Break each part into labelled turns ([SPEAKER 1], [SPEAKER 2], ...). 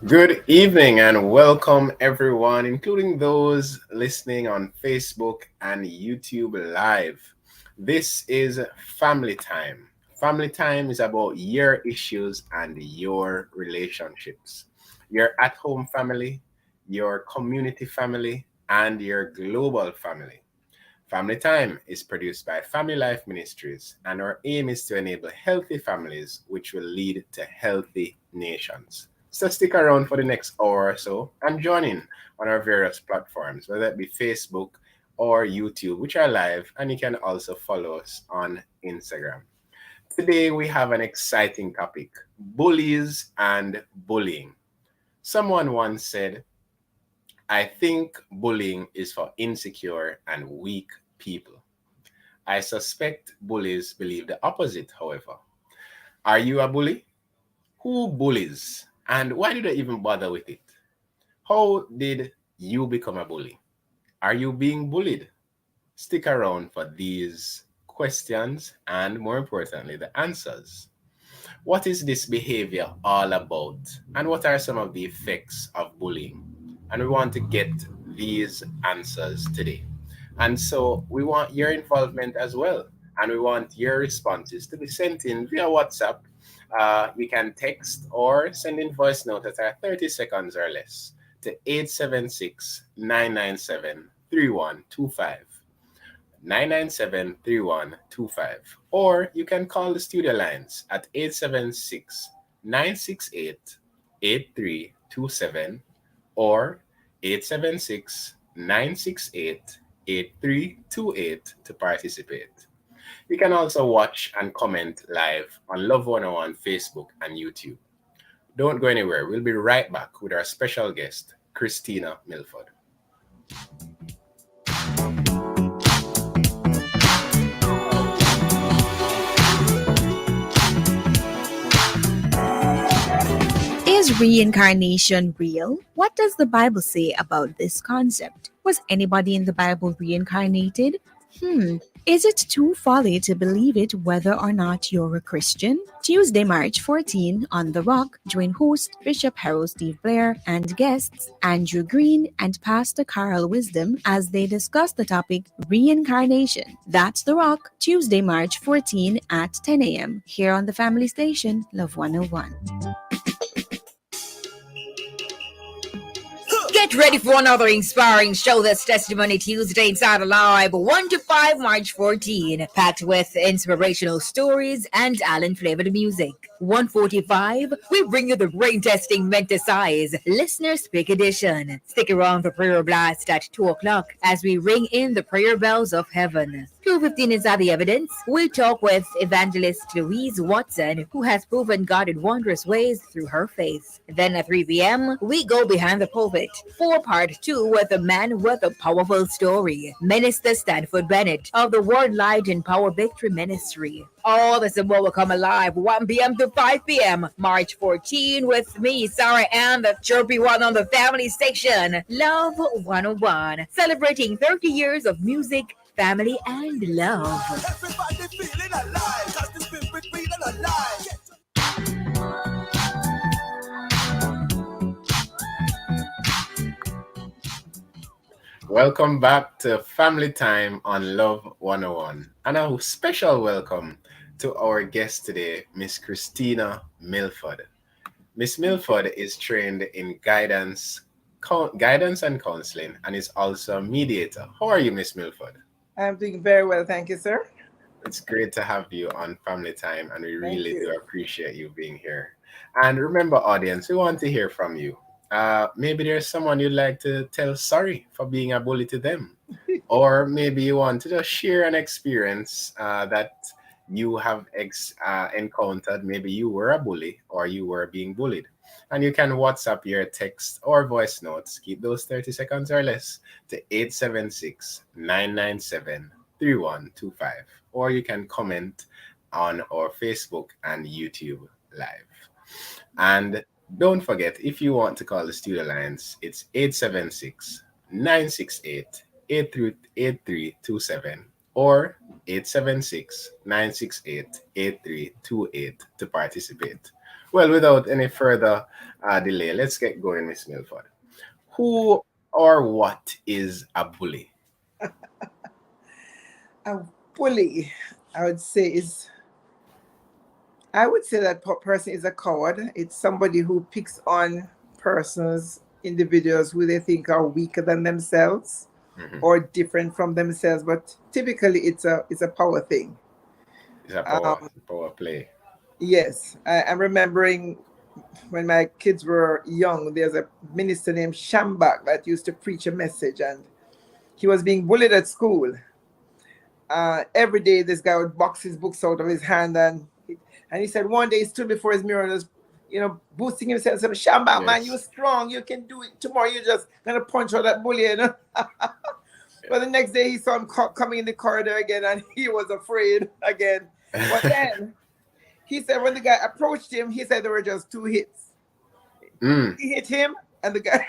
[SPEAKER 1] Good evening and welcome everyone, including those listening on Facebook and YouTube Live. This is Family Time. Family Time is about your issues and your relationships. Your at home family, your community family, and your global family. Family Time is produced by Family Life Ministries, and our aim is to enable healthy families, which will lead to healthy nations. So stick around for the next hour or so and join in on our various platforms, whether it be Facebook or YouTube, which are live, and you can also follow us on Instagram. Today we have an exciting topic: bullies and bullying. Someone once said, I think bullying is for insecure and weak people. I suspect bullies believe the opposite, however. Are you a bully? Who bullies? And why do they even bother with it? How did you become a bully? Are you being bullied? Stick around for these questions and, more importantly, the answers. What is this behavior all about? And what are some of the effects of bullying? And we want to get these answers today. And so we want your involvement as well. And we want your responses to be sent in via WhatsApp. You can text or send in voice note that are 30 seconds or less to 876-997-3125. 997-3125. Or you can call the studio lines at 876-968-8327 or 876-968-8328 to participate. You can also watch and comment live on Love 101 Facebook and YouTube. Don't go anywhere. We'll be right back with our special guest, Christina Milford.
[SPEAKER 2] Is reincarnation real? What does the Bible say about this concept? Was anybody in the Bible reincarnated? Is it too folly to believe it whether or not you're a Christian? Tuesday, March 14 on The Rock, join host Bishop Harold Steve Blair and guests Andrew Green and Pastor Carl Wisdom as they discuss the topic reincarnation. That's The Rock, Tuesday, March 14 at 10 a.m. here on the family station, Love 101.
[SPEAKER 3] Get ready for another inspiring show that's Testimony Tuesday inside Alive 1 to 5 March 14, packed with inspirational stories and Allen-flavored music. 1:45, we bring you the brain testing meant to size listener speak edition. Stick around for prayer blast at 2 o'clock as we ring in the prayer bells of heaven. 2:15 Inside the Evidence, we'll talk with evangelist Louise Watson, who has proven God in wondrous ways through her faith. Then at 3 p.m., we go behind the pulpit for part 2 with a man with a powerful story, Minister Stanford Bennett of the Word Light and Power Victory Ministry. All this and more will come alive 1 p.m. to 5 p.m. March 14 with me, Sarah Ann, the chirpy one on the family station, Love 101, celebrating 30 years of music, family, and love.
[SPEAKER 4] Everybody feeling alive, 'cause the spirit feeling alive.
[SPEAKER 1] Welcome back to Family Time on Love 101. And a special welcome to our guest today, Miss Christina Milford. Miss Milford is trained in guidance and counseling and is also a mediator. How are you, Miss Milford?
[SPEAKER 5] I'm doing very well, thank you, sir.
[SPEAKER 1] It's great to have you on Family Time, and we
[SPEAKER 5] Thank
[SPEAKER 1] really do
[SPEAKER 5] you.
[SPEAKER 1] appreciate you being here. And remember, audience, we want to hear from you. Maybe there's someone you'd like to tell sorry for being a bully to them, or maybe you want to just share an experience that you have encountered. Maybe you were a bully or you were being bullied. And you can WhatsApp your text or voice notes. Keep those 30 seconds or less to 876-997-3125. Or you can comment on our Facebook and YouTube Live. And don't forget, if you want to call the studio lines, it's 876-968-8327 or 876-968-8328 to participate. Well, without any further delay, let's get going, Miss Milford. Who or what is a bully?
[SPEAKER 5] A bully, I would say, is I would say that person is a coward. It's somebody who picks on persons, individuals who they think are weaker than themselves
[SPEAKER 1] Hmm.
[SPEAKER 5] or different from themselves. But typically, it's a power thing.
[SPEAKER 1] It's a
[SPEAKER 5] Um,
[SPEAKER 1] power play.
[SPEAKER 5] yes, I'm remembering when my kids were young. There's a minister named Shambach that used to preach a message, and he was being bullied at school. Every day this guy would box his books out of his hand, and he said one day he stood before his mirror and was, boosting himself, saying, Shamba, man, you're
[SPEAKER 1] Yes.
[SPEAKER 5] strong, you can do it. Tomorrow you're just gonna punch out that bully, you know. But the next day he saw him coming in the corridor again, and he was afraid again. But then he said when the guy approached him, he said there were just two hits.
[SPEAKER 1] Mm.
[SPEAKER 5] He hit him, and the guy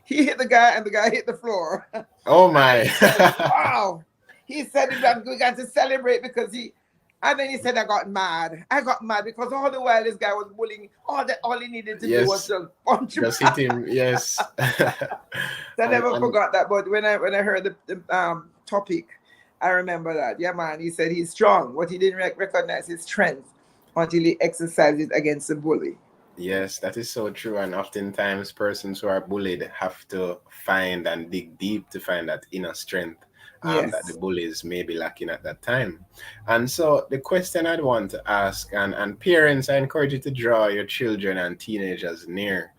[SPEAKER 5] he hit the guy, and the guy hit the floor.
[SPEAKER 1] Oh
[SPEAKER 5] And
[SPEAKER 1] my.
[SPEAKER 5] he said, wow. He said we got to celebrate because and then he said I got mad. I got mad because all the while this guy was bullying. All he needed to do was
[SPEAKER 1] Yes.
[SPEAKER 5] just punch him.
[SPEAKER 1] Just hit him. Yes.
[SPEAKER 5] I never
[SPEAKER 1] And
[SPEAKER 5] forgot that. But when I heard the topic, I remember that. Yeah, man. He said he's strong, but he didn't recognize his strength until he exercised it against the bully.
[SPEAKER 1] yes, that is so true. And oftentimes, persons who are bullied have to find and dig deep to find that inner strength that the
[SPEAKER 5] Yes.
[SPEAKER 1] bullies may be lacking at that time. And so, the question I'd want to ask, and parents, I encourage you to draw your children and teenagers near.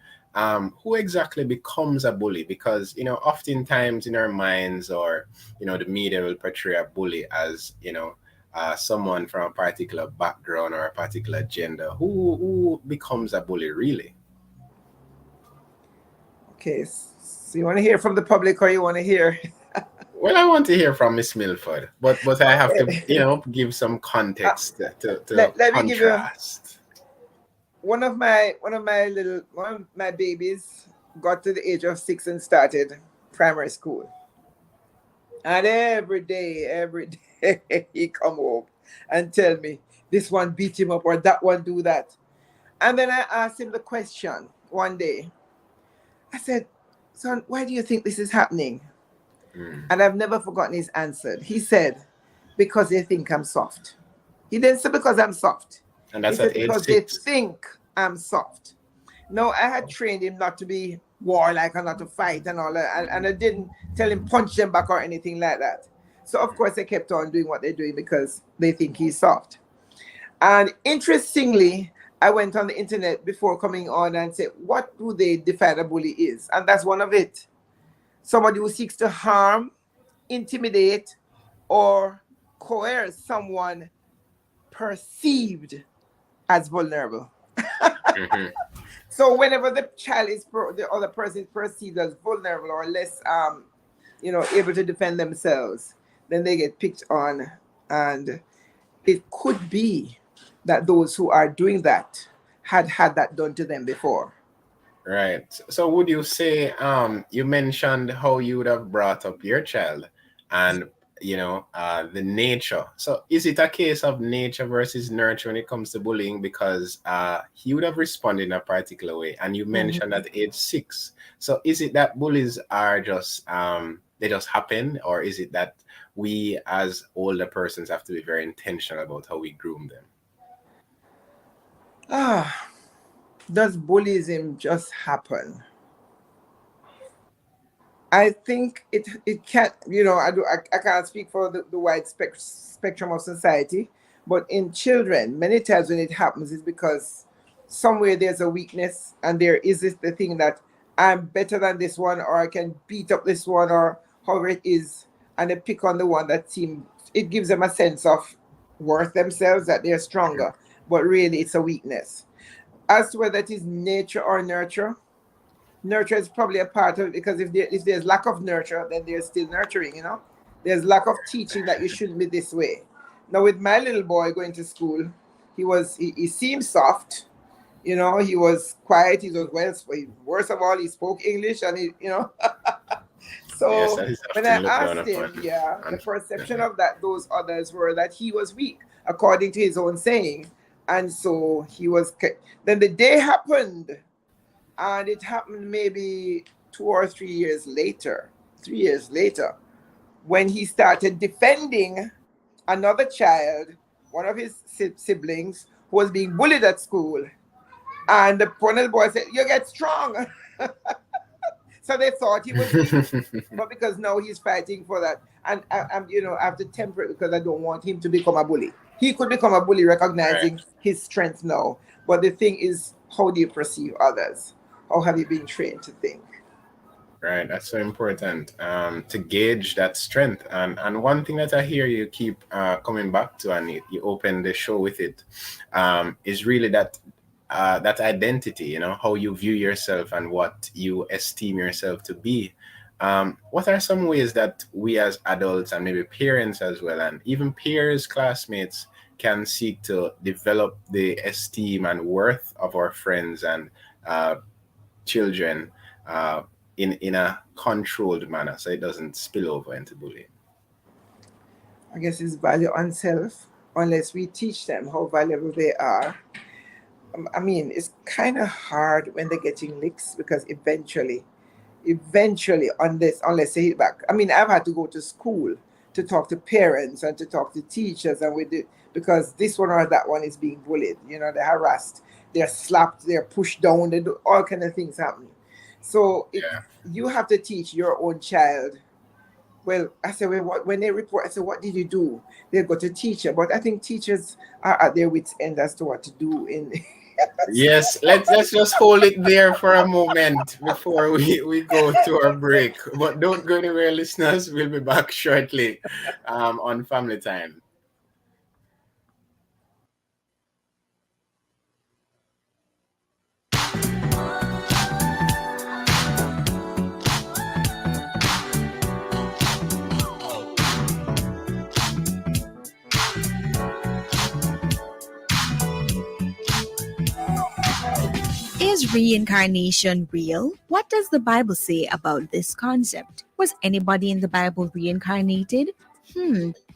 [SPEAKER 1] Who exactly becomes a bully? Because, oftentimes in our minds, or, the media will portray a bully as, someone from a particular background or a particular gender. Who becomes a bully really?
[SPEAKER 5] Okay. So you want to hear from the public, or you want to hear?
[SPEAKER 1] Well, I want to hear from Miss Milford, but I have to,
[SPEAKER 5] Okay.
[SPEAKER 1] give some
[SPEAKER 5] Uh,
[SPEAKER 1] context to
[SPEAKER 5] let me give you
[SPEAKER 1] contrast.
[SPEAKER 5] one of my babies got to the age of 6 and started primary school. And every day he come home and tell me this one beat him up or that one do that. And then I asked him the question one day. I said, son, why do you think this is happening?
[SPEAKER 1] Mm.
[SPEAKER 5] And I've never forgotten his answer. He said, because they think I'm soft. He didn't say because I'm soft.
[SPEAKER 1] And
[SPEAKER 5] He
[SPEAKER 1] that's
[SPEAKER 5] said
[SPEAKER 1] at age
[SPEAKER 5] because they
[SPEAKER 1] 6.
[SPEAKER 5] think I'm soft. No, I had trained him not to be warlike and not to fight and all that. And I didn't tell him punch them back or anything like that. So of course they kept on doing what they're doing because they think he's soft. And interestingly, I went on the internet before coming on and said, what do they define a bully is? And that's one of it. Somebody who seeks to harm, intimidate, or coerce someone perceived as vulnerable.
[SPEAKER 1] Hmm.
[SPEAKER 5] So whenever the child the other person is perceived as vulnerable or less, able to defend themselves, then they get picked on, and it could be that those who are doing that had that done to them before.
[SPEAKER 1] Right. So would you say, you mentioned how you would have brought up your child and, the nature. So is it a case of nature versus nurture when it comes to bullying? Because he would have responded in a particular way. And you mentioned
[SPEAKER 5] Mhm.
[SPEAKER 1] at age 6. So is it that bullies are just, they just happen? Or is it that we as older persons have to be very intentional about how we groom them?
[SPEAKER 5] Ah, does bullyism just happen? I think it can't. I can't speak for the wide spectrum of society, but in children, many times when it happens, is because somewhere there's a weakness, and there is this the thing that I'm better than this one, or I can beat up this one, or however it is, and they pick on the one that seems it gives them a sense of worth themselves that they're
[SPEAKER 1] Mhm.
[SPEAKER 5] stronger, but really it's a weakness. As to whether it is nature or nurture is probably a part of it because if there's lack of nurture, then there's still nurturing. There's lack of teaching that you shouldn't be this way. Now with my little boy going to school, he seemed soft. He was quiet. He was well. Worst of all, he spoke English, and
[SPEAKER 1] Yes,
[SPEAKER 5] So
[SPEAKER 1] that is
[SPEAKER 5] when I
[SPEAKER 1] often looked down
[SPEAKER 5] asked him,
[SPEAKER 1] upon,
[SPEAKER 5] yeah, the perception
[SPEAKER 1] unfortunately.
[SPEAKER 5] of that those others were that he was weak, according to his own saying. And so he was. Then the day happened, and it happened maybe 2 or 3 years later. 3 years later, when he started defending another child, one of his siblings, who was being bullied at school. And the one of the boys said, "You get strong." So they thought he was weak, but because now he's fighting for that, and I have to temper it because I don't want him to become a bully. He could become a bully,
[SPEAKER 1] Right.
[SPEAKER 5] recognizing his strength now. But the thing is, how do you perceive others? How have you been trained to think?
[SPEAKER 1] Right, that's so important to gauge that strength. And one thing that I hear you keep coming back to, and you open the show with it, is really that identity. You know, how you view yourself and what you esteem yourself to be. What are some ways that we as adults and maybe parents as well, and even peers, classmates, can seek to develop the esteem and worth of our friends and uh, children uh, in a controlled manner, so it doesn't spill over into bullying?
[SPEAKER 5] I guess it's value on self, unless we teach them how valuable they are. I mean, it's kind of hard when they're getting licks because eventually, unless they hit back. I mean, I've had to go to school to talk to parents and to talk to teachers, and with it because this one or that one is being bullied. They're harassed, they're slapped, they're pushed down, they do all kind of things happening. So
[SPEAKER 1] Yeah.
[SPEAKER 5] you have to teach your own child. Well, I said, well, when they report, I said, what did you do? They go to teacher, but I think teachers are at their wits' end as to what to do in.
[SPEAKER 1] Yes, let's just hold it there for a moment before we go to our break. But don't go anywhere, listeners. We'll be back shortly on Family Time.
[SPEAKER 2] Is reincarnation real? What does the Bible say about this concept? Was anybody in the Bible reincarnated?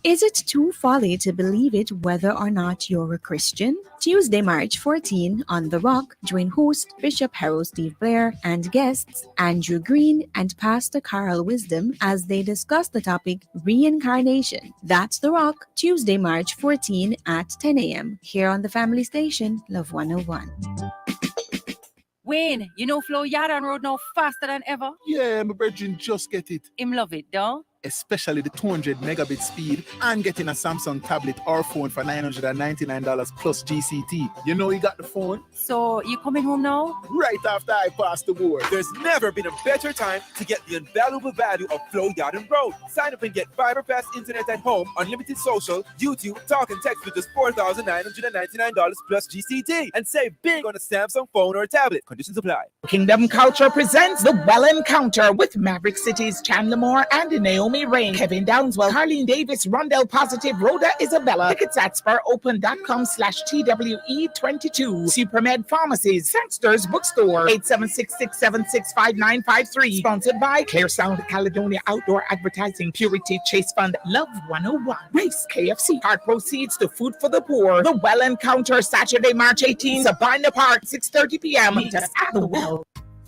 [SPEAKER 2] Is it too folly to believe it whether or not you're a Christian? Tuesday, March 14, on The Rock, join host Bishop Harold Steve Blair and guests Andrew Green and Pastor Carl Wisdom as they discuss the topic reincarnation. That's The Rock, Tuesday, March 14 at 10 a.m. here on the family station, Love 101.
[SPEAKER 6] Wayne, you know Flo Yardan Road now faster than ever?
[SPEAKER 7] Yeah, my brethren just get it.
[SPEAKER 6] Him love it, don't?
[SPEAKER 7] Especially the 200 megabit speed and getting a Samsung tablet or phone for $999 plus GCT. You know you got the phone
[SPEAKER 6] So, you coming home now?
[SPEAKER 7] right after I pass the board.
[SPEAKER 4] There's never been a better time to get the invaluable value of Flow Garden Road. Sign up and get fiber fast internet at home, unlimited social, YouTube, talk and text for just $4,999 plus GCT. And save big on a Samsung phone or tablet. Conditions apply.
[SPEAKER 8] Kingdom Culture presents The Well Encounter with Maverick City's Chandler Moore and Naomi Rain, Kevin Downswell, Harleen Davis, Rondell Positive, Rhoda Isabella. Tickets at SpurOpen.com/TWE22. Supermed Pharmacies, Sangster's Bookstore, 876-676-5953. Sponsored by Clear Sound Caledonia Outdoor Advertising, Purity Chase Fund, Love 101, Race KFC. Part proceeds to Food for the Poor. The Well Encounter, Saturday, March 18th, Sabina Park, 6:30 p.m. Meet us at the Well.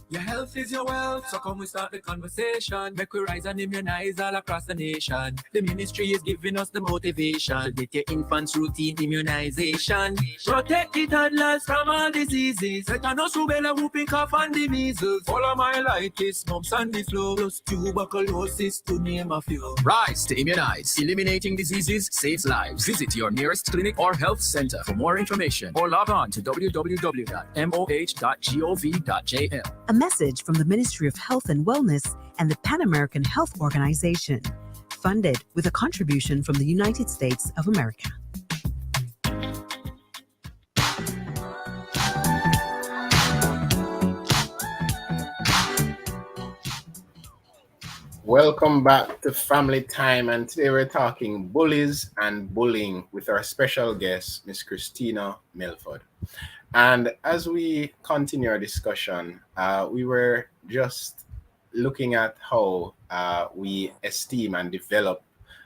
[SPEAKER 4] Your health is your wealth, so come we start the conversation. Make we rise and immunize all across the nation. The ministry is giving us the motivation to get your infants routine immunization. Protect the toddlers from all diseases. Tetanus, rubella, whooping cough, and the measles. Polymyelitis, mumps, and the flu, plus tuberculosis, to name a few.
[SPEAKER 9] Rise to immunize. Eliminating diseases saves lives. Visit your nearest clinic or health center for more information or log on to www.moh.gov.jl.
[SPEAKER 10] A message from the Ministry of Health and Wellness and the Pan American Health Organization, funded with a contribution from the United States of America.
[SPEAKER 1] Welcome back to Family Time, and today we're talking bullies and bullying with our special guest, Miss Christina Milford. And as we continue our discussion, we were just looking at how we esteem and develop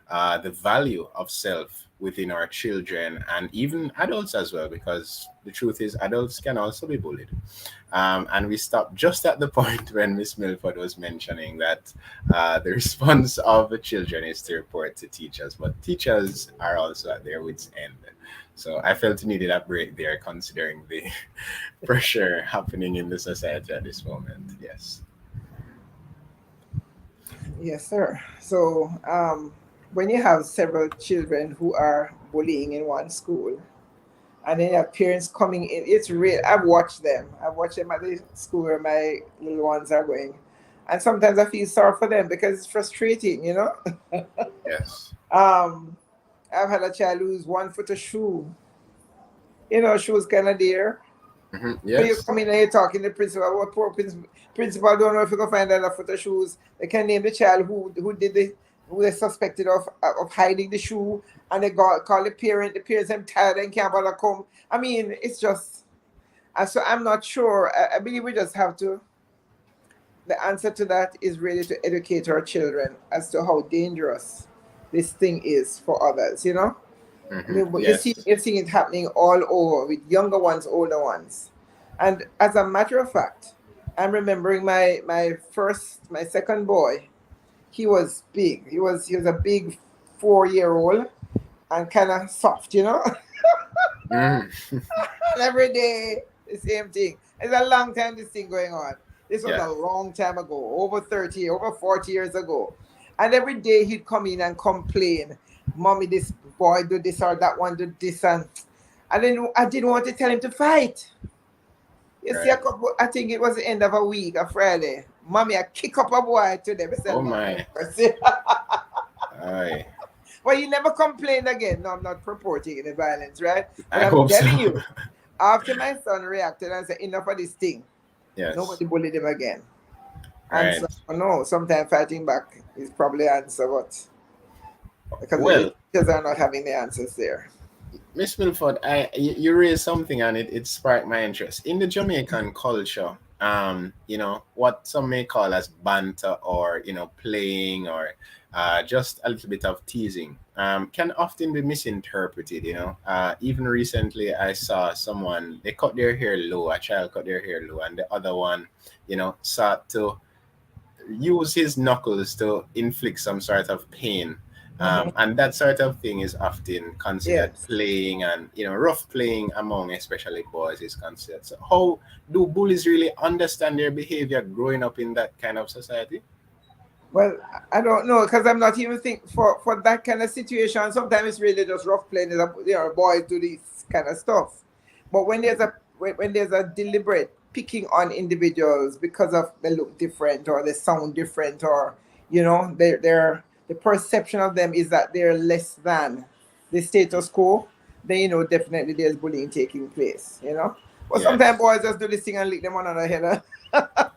[SPEAKER 1] the value of self within our children and even adults as well, because the truth is adults can also be bullied. And we stopped just at the point when Miss Milford was mentioning that the response of the children is to report to teachers, but teachers are also at their wits' end. So I felt needed a break there, considering the pressure happening in the society at this moment. Yes.
[SPEAKER 5] Yes, sir. So when you have several children who are bullying in one school, and then you have parents coming in, it's real. I've watched them. I've watched them at the school where my little ones are going, and sometimes I feel sorry for them because it's frustrating, you know.
[SPEAKER 1] Yes.
[SPEAKER 5] I've had a child lose 1 foot of shoe. You know, shoes kind of there. When you
[SPEAKER 1] Yes.
[SPEAKER 5] come in and you're talking to the principal, what poor principal don't know if you can find another foot of shoes. They can name the child who they suspected of hiding the shoe, and they call the parent. The parents them tired and can't bother come. I mean, it's just, and so I'm not sure. I believe we just have to. The answer to that is really to educate our children as to how dangerous this thing is for others. You know. I mean, but
[SPEAKER 1] Yes.
[SPEAKER 5] you're seeing it happening all over with younger ones, older ones. And as a matter of fact, I'm remembering my second boy. He was big. He was a big 4 year old and kind of soft, you know.
[SPEAKER 1] Mm.
[SPEAKER 5] And every day the same thing. It's a long time this thing going on. This was
[SPEAKER 1] Yeah.
[SPEAKER 5] a long time ago, over 30, over 40 years ago. And every day he'd come in and complain, Mommy, this boy do this or that one do this, and I didn't want to tell him to fight. You see,
[SPEAKER 1] Right.
[SPEAKER 5] I think it was the end of a week, a Friday. Mommy, I kick up a boy today. I said,
[SPEAKER 1] Oh
[SPEAKER 5] Lord
[SPEAKER 1] my.
[SPEAKER 5] mercy.
[SPEAKER 1] Aye.
[SPEAKER 5] Well, he never complained again. No, I'm not purporting any violence, right? But
[SPEAKER 1] I
[SPEAKER 5] I'm
[SPEAKER 1] hope so.
[SPEAKER 5] telling you, after my son reacted and said, enough of this thing,
[SPEAKER 1] Yes.
[SPEAKER 5] nobody bullied him again. And
[SPEAKER 1] Right.
[SPEAKER 5] so, no, sometimes fighting back is probably the answer, but because the
[SPEAKER 1] Well,
[SPEAKER 5] teachers are not having the answers there.
[SPEAKER 1] Miss Milford, you raised something and it sparked my interest in the Jamaican culture. What some may call as banter, or playing, or just a little bit of teasing, can often be misinterpreted. Even recently I saw someone, they cut their hair low, a child cut their hair low, and the other one, sought to use his knuckles to inflict some sort of pain.
[SPEAKER 5] Mhm.
[SPEAKER 1] And that sort of thing is often considered
[SPEAKER 5] Yes.
[SPEAKER 1] playing, and rough playing among especially boys is considered. So how do bullies really understand their behavior growing up in that kind of society?
[SPEAKER 5] Well, I don't know because I'm not even think for that kind of situation. Sometimes it's really just rough playing. Boys do this kind of stuff. But when there's a deliberate picking on individuals because of they look different or they sound different, or they're the perception of them is that they're less than the status quo, then definitely there's bullying taking place. But sometimes
[SPEAKER 1] Yes.
[SPEAKER 5] boys just do this thing and lick them on the head.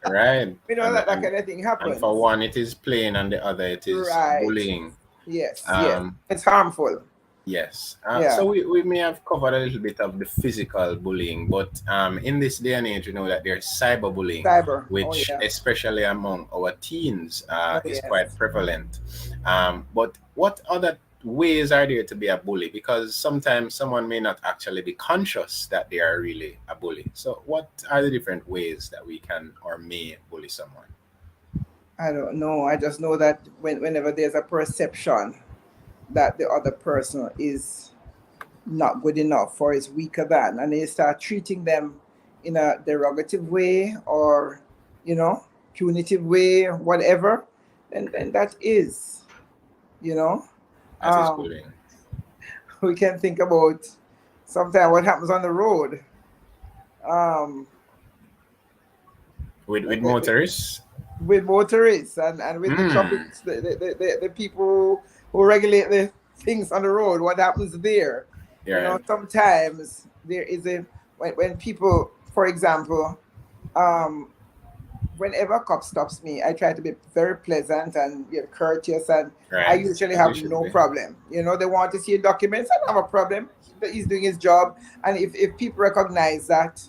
[SPEAKER 1] Right.
[SPEAKER 5] We know
[SPEAKER 1] and
[SPEAKER 5] that
[SPEAKER 1] and
[SPEAKER 5] kind of thing
[SPEAKER 1] and for
[SPEAKER 5] happens.
[SPEAKER 1] one it is playing, and the other it is
[SPEAKER 5] Right.
[SPEAKER 1] bullying.
[SPEAKER 5] Yes, yes.
[SPEAKER 1] um
[SPEAKER 5] It's harmful.
[SPEAKER 1] Yes. So
[SPEAKER 5] Yeah.
[SPEAKER 1] we may have covered a little bit of the physical bullying, but in this day and age, we know that there's cyberbullying,
[SPEAKER 5] Cyber. Oh
[SPEAKER 1] which
[SPEAKER 5] yeah.
[SPEAKER 1] especially among our teens
[SPEAKER 5] Oh
[SPEAKER 1] is quite
[SPEAKER 5] yes.
[SPEAKER 1] prevalent. But what other ways are there to be a bully? Because sometimes someone may not actually be conscious that they are really a bully. So what are the different ways that we can or may bully someone?
[SPEAKER 5] I don't know. I just know that whenever there's a perception that the other person is not good enough or is weaker than, and they start treating them in a derogative way or, you know, punitive way, whatever, then that is, you know,
[SPEAKER 1] That is
[SPEAKER 5] um,
[SPEAKER 1] bullying.
[SPEAKER 5] we can think about sometimes what happens on the road. Um,
[SPEAKER 1] With motorists?
[SPEAKER 5] with motorists and with the traffic,
[SPEAKER 1] Mm,
[SPEAKER 5] the people who regulate the things on the road, what happens there?
[SPEAKER 1] yeah.
[SPEAKER 5] Sometimes there is when people, for example, um, whenever a cop stops me, I try to be very pleasant and courteous, and I
[SPEAKER 1] Right.
[SPEAKER 5] usually
[SPEAKER 1] As you
[SPEAKER 5] have
[SPEAKER 1] should
[SPEAKER 5] no
[SPEAKER 1] be.
[SPEAKER 5] problem. They want to see documents, I don't have a problem. He's doing his job, and if people recognize that,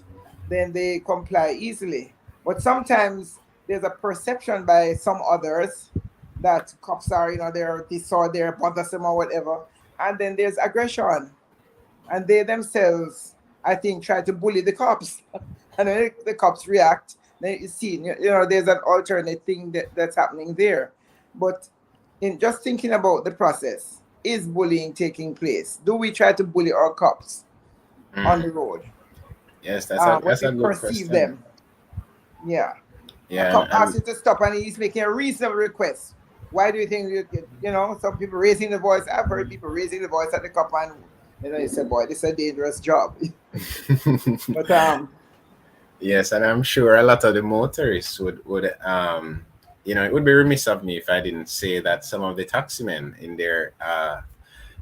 [SPEAKER 5] then they comply easily. But sometimes there's a perception by some others that cops are, they're they're bothersome or whatever. And then there's aggression. And they themselves, I think, try to bully the cops. And then the cops react. Then you see, there's an alternate thing that's happening there. But in just thinking about the process, is bullying taking place? Do we try to bully our cops on the road?
[SPEAKER 1] Yes,
[SPEAKER 5] When
[SPEAKER 1] that's
[SPEAKER 5] we
[SPEAKER 1] a good
[SPEAKER 5] perceive
[SPEAKER 1] question.
[SPEAKER 5] them? Yeah. A
[SPEAKER 1] Yeah,
[SPEAKER 5] cop asks
[SPEAKER 1] and
[SPEAKER 5] you to stop and he's making a reasonable request. Why do you think some people raising the voice? I've heard people raising the voice at the cop and they say, boy, this is a dangerous job. But
[SPEAKER 1] yes, and I'm sure a lot of the motorists would it would be remiss of me if I didn't say that some of the taximen in their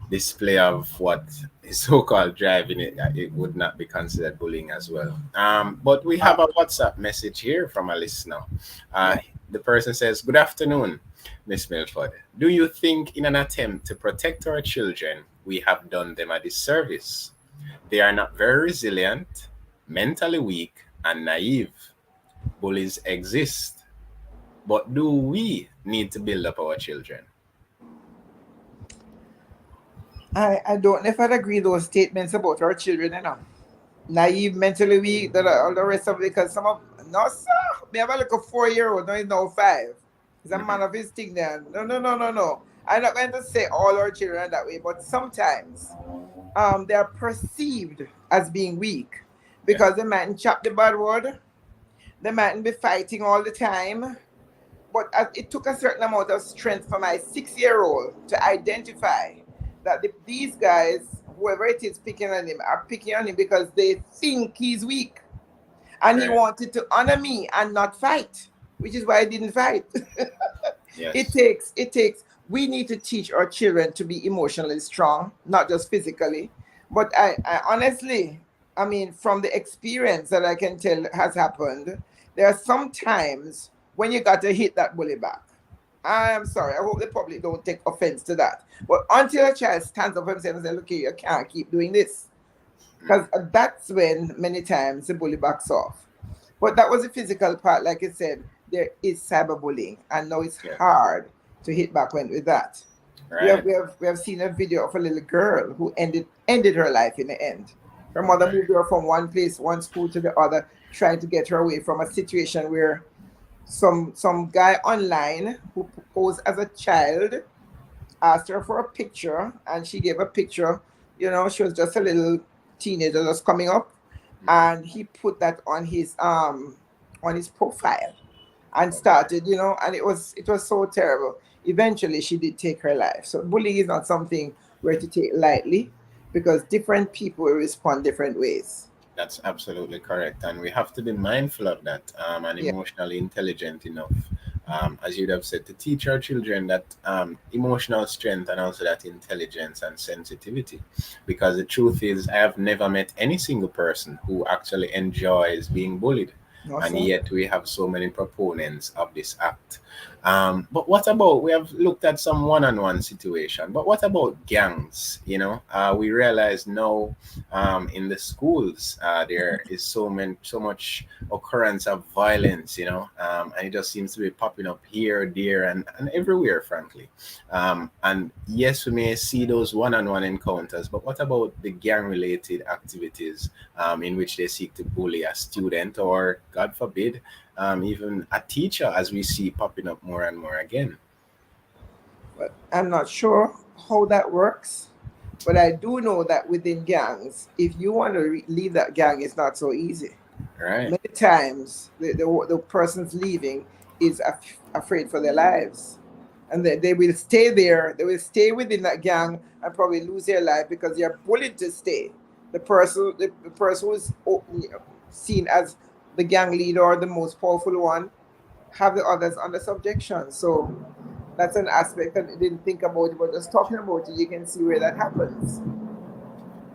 [SPEAKER 1] display of what is so-called driving, it would not be considered bullying as well. But we have a WhatsApp message here from a listener. The person says, "Good afternoon, Miss Milford. Do you think in an attempt to protect our children, we have done them a disservice? They are not very resilient, mentally weak, and naive. Bullies exist. But do we need to build up our children?"
[SPEAKER 5] I don't know if I'd agree those statements about our children, naive, mentally weak, all the rest of it, because no, sir, me have a little 4-year-old, no, he's now 5. He's a man of his thing there. No. I'm not going to say all our children are that way, but sometimes they are perceived as being weak because they mightn't chop the bad word, they mightn't be fighting all the time. But it took a certain amount of strength for my 6-year-old to identify that these guys, whoever it is picking on him, are picking on him because they think he's weak. And he wanted to honor me and not fight, which is why I didn't fight.
[SPEAKER 1] Yes.
[SPEAKER 5] It takes, we need to teach our children to be emotionally strong, not just physically. But I honestly, from the experience that I can tell has happened, there are some times when you got to hit that bully back. I am sorry. I hope the public don't take offense to that. But until a child stands up for himself and says, look here, you can't keep doing this. Because that's when many times the bully backs off. But that was the physical part. Like I said, there is cyberbullying. And now it's hard to hit back with that.
[SPEAKER 1] Right.
[SPEAKER 5] We have seen a video of a little girl who ended her life in the end. Her mother moved her from one place, one school to the other, trying to get her away from a situation where some guy online who posed as a child asked her for a picture, and she gave a picture. She was just a little teenager just coming up, and he put that on his profile and started, and it was so terrible. Eventually she did take her life. So bullying is not something we're to take lightly, because different people will respond different ways.
[SPEAKER 1] That's absolutely correct, and we have to be mindful of that, and emotionally intelligent enough, as you'd have said, to teach our children that emotional strength and also that intelligence and sensitivity. Because the truth is, I have never met any single person who actually enjoys being bullied, and yet we have so many proponents of this act. But what about, we have looked at some one-on-one situation, but what about gangs? We realize now in the schools there is so much occurrence of violence, and it just seems to be popping up here, there, and everywhere, frankly. And yes, we may see those one-on-one encounters, but what about the gang-related activities in which they seek to bully a student, or God forbid, even a teacher, as we see popping up more and more again?
[SPEAKER 5] But I'm not sure how that works, but I do know that within gangs, if you want to leave that gang, it's not so easy.
[SPEAKER 1] Right.
[SPEAKER 5] Many times the person's leaving is afraid for their lives, and they will stay there. They will stay within that gang and probably lose their life because they are bullied to stay. The person who is seen as the gang leader or the most powerful one have the others under subjection. So that's an aspect that I didn't think about it, but just talking about it, you can see where that happens.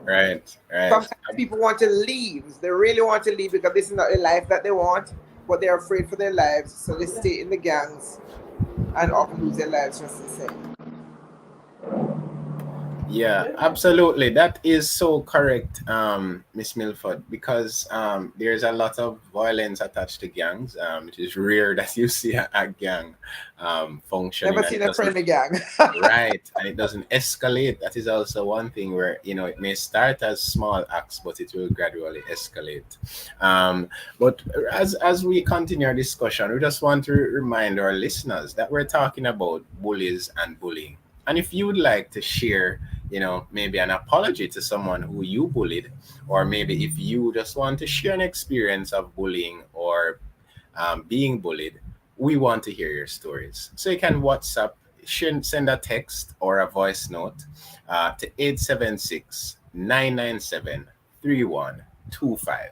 [SPEAKER 1] Right.
[SPEAKER 5] Sometimes people want to leave. They really want to leave because this is not the life that they want, but they're afraid for their lives, so they stay in the gangs and often lose their lives just the same.
[SPEAKER 1] Yeah, absolutely. That is so correct, Miss Milford, because there's a lot of violence attached to gangs. It is rare that you see a gang functioning
[SPEAKER 5] Never
[SPEAKER 1] and
[SPEAKER 5] seen
[SPEAKER 1] it
[SPEAKER 5] a
[SPEAKER 1] doesn't.
[SPEAKER 5] friendly gang.
[SPEAKER 1] Right, and it doesn't escalate. That is also one thing where it may start as small acts, but it will gradually escalate. But as we continue our discussion, we just want to remind our listeners that we're talking about bullies and bullying. And if you would like to share, maybe an apology to someone who you bullied, or maybe if you just want to share an experience of bullying or being bullied, we want to hear your stories. So you can WhatsApp, send a text or a voice note to 876-997-3125.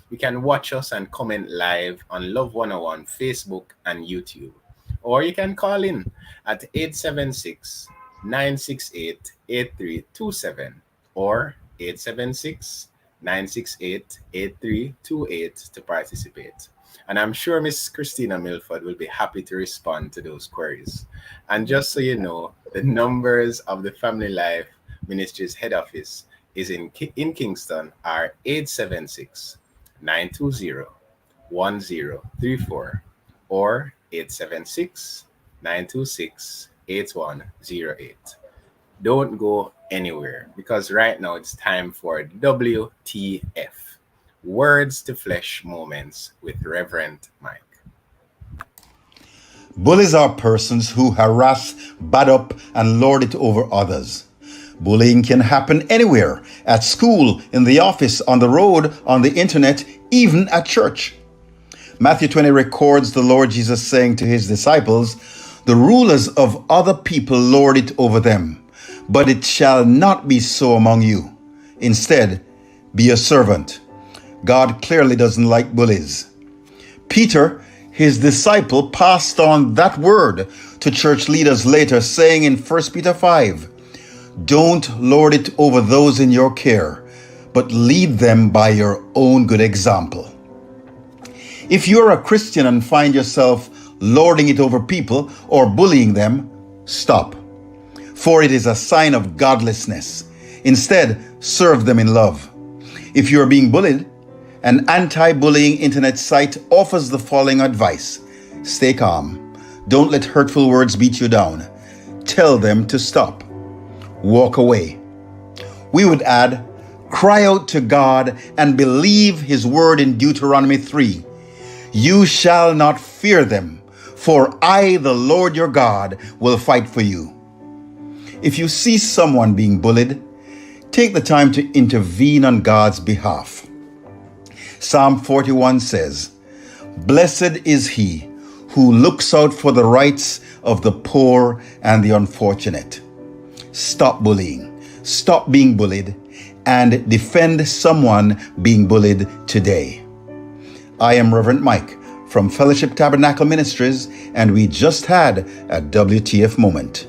[SPEAKER 1] You can watch us and comment live on Love 101 Facebook and YouTube. Or you can call in at 876-968-8327 or 876-968-8328 to participate. And I'm sure Miss Christina Milford will be happy to respond to those queries. And just so you know, the numbers of the Family Life Ministries head office is in Kingston are 876-920-1034 or 876-926-8108. Don't go anywhere because right now it's time for WTF, Words to Flesh Moments with Reverend Mike.
[SPEAKER 11] Bullies are persons who harass, bad up, and lord it over others. Bullying can happen anywhere, at school, in the office, on the road, on the internet, even at church. Matthew 20 records the Lord Jesus saying to his disciples, "The rulers of other people lord it over them, but it shall not be so among you. Instead, be a servant." God clearly doesn't like bullies. Peter, his disciple, passed on that word to church leaders later, saying in 1 Peter 5, "Don't lord it over those in your care, but lead them by your own good example." If you're a Christian and find yourself lording it over people or bullying them, stop. For it is a sign of godlessness. Instead, serve them in love. If you're being bullied, an anti-bullying internet site offers the following advice. Stay calm. Don't let hurtful words beat you down. Tell them to stop. Walk away. We would add, cry out to God and believe his word in Deuteronomy 3. "You shall not fear them, for I, the Lord your God, will fight for you." If you see someone being bullied, take the time to intervene on God's behalf. Psalm 41 says, "Blessed is he who looks out for the rights of the poor and the unfortunate." Stop bullying, stop being bullied, and defend someone being bullied today. I am Reverend Mike from Fellowship Tabernacle Ministries, and we just had a WTF moment.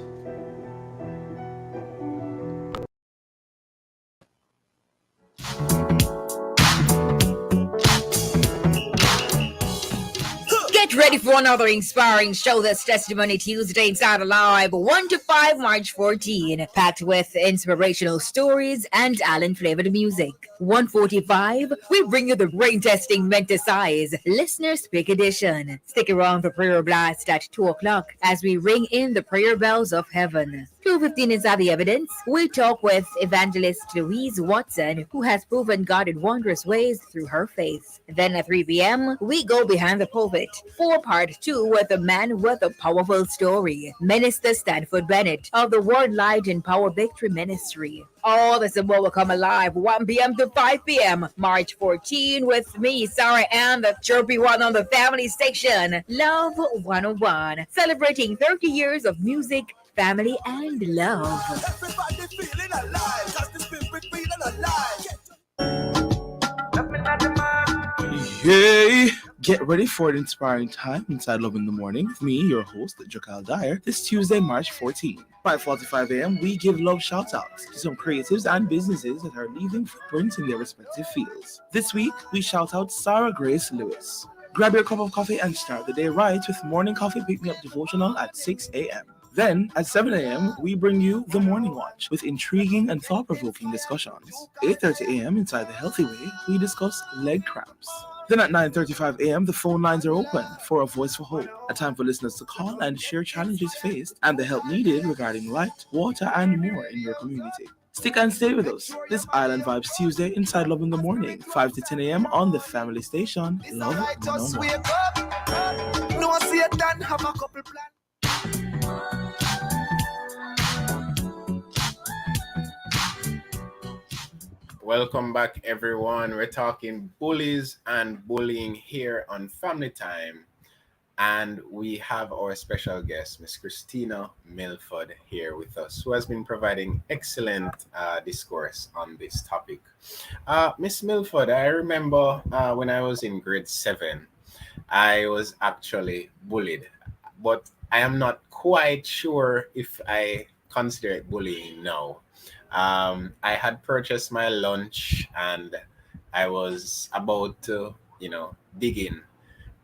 [SPEAKER 3] Get ready for another inspiring show this Testimony Tuesday inside Alive 1 to 5 March 14, packed with inspirational stories and talent-flavored music. 1:45, we bring you the brain testing meant to size listener speak edition. Stick around for prayer blast at 2 o'clock as we ring in the prayer bells of heaven. 2:15 Inside the Evidence, we talk with evangelist Louise Watson, who has proven God in wondrous ways through her faith. Then at 3 p.m., we go behind the pulpit for part 2 with a man with a powerful story, Minister Stanford Bennett of the Word Light and Power Victory Ministry. All this and more will come alive 1 p.m. to 5 p.m. March 14 with me, Sarah Ann, the chirpy one on the family station, Love 101, celebrating 30 years of music, family, and love.
[SPEAKER 12] Everybody feeling alive, 'cause the spirit feeling alive.
[SPEAKER 13] Yay! Get ready for an inspiring time inside Love in the Morning with me, your host, Jakal Dyer, this Tuesday, March 14. 5:45 a.m., we give love shout-outs to some creatives and businesses that are leaving footprints in their respective fields. This week, we shout out Sarah Grace Lewis. Grab your cup of coffee and start the day right with Morning Coffee Pick Me Up Devotional at 6 a.m. Then, at 7 a.m., we bring you The Morning Watch with intriguing and thought-provoking discussions. 8:30 a.m. inside the Healthy Way, we discuss leg cramps. Then at 9:35 a.m., the phone lines are open for A Voice for Hope, a time for listeners to call and share challenges faced and the help needed regarding light, water, and more in your community. Stick and stay with us. This Island Vibes Tuesday inside Love in the Morning, 5 to 10 a.m. on the family station, Love 101.
[SPEAKER 12] No, I see it done, have a couple plans.
[SPEAKER 1] Welcome back, everyone. We're talking bullies and bullying here on Family Time. And we have our special guest, Miss Christina Milford, here with us, who has been providing excellent discourse on this topic. Miss Milford, I remember when I was in grade 7, I was actually bullied, but I am not quite sure if I consider it bullying now. I had purchased my lunch and I was about to, dig in,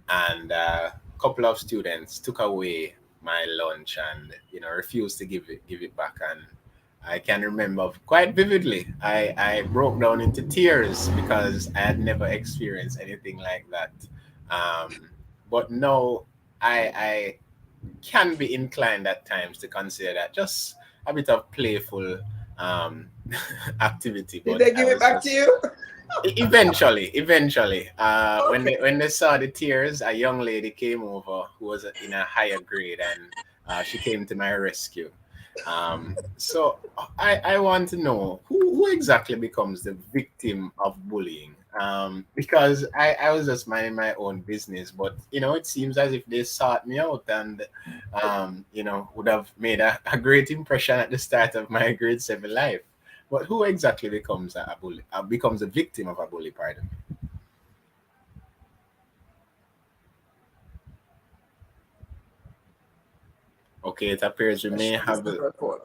[SPEAKER 1] and a couple of students took away my lunch and refused to give it back. And I can remember quite vividly. I broke down into tears because I had never experienced anything like that. But now I can be inclined at times to consider that just a bit of playful um, activity.
[SPEAKER 5] Did
[SPEAKER 1] But
[SPEAKER 5] they
[SPEAKER 1] I
[SPEAKER 5] give it
[SPEAKER 1] was
[SPEAKER 5] back to
[SPEAKER 1] just
[SPEAKER 5] you?
[SPEAKER 1] eventually, when
[SPEAKER 5] Okay.
[SPEAKER 1] they saw the tears, a young lady came over who was in a higher grade, and she came to my rescue. So I want to know who exactly becomes the victim of bullying. Because I was just minding my own business, but it seems as if they sought me out and would have made a great impression at the start of my grade 7 life. But who exactly becomes a bully? Becomes a victim of a bully? Pardon. Okay, it appears we may
[SPEAKER 5] This
[SPEAKER 1] have.
[SPEAKER 5] is her phone.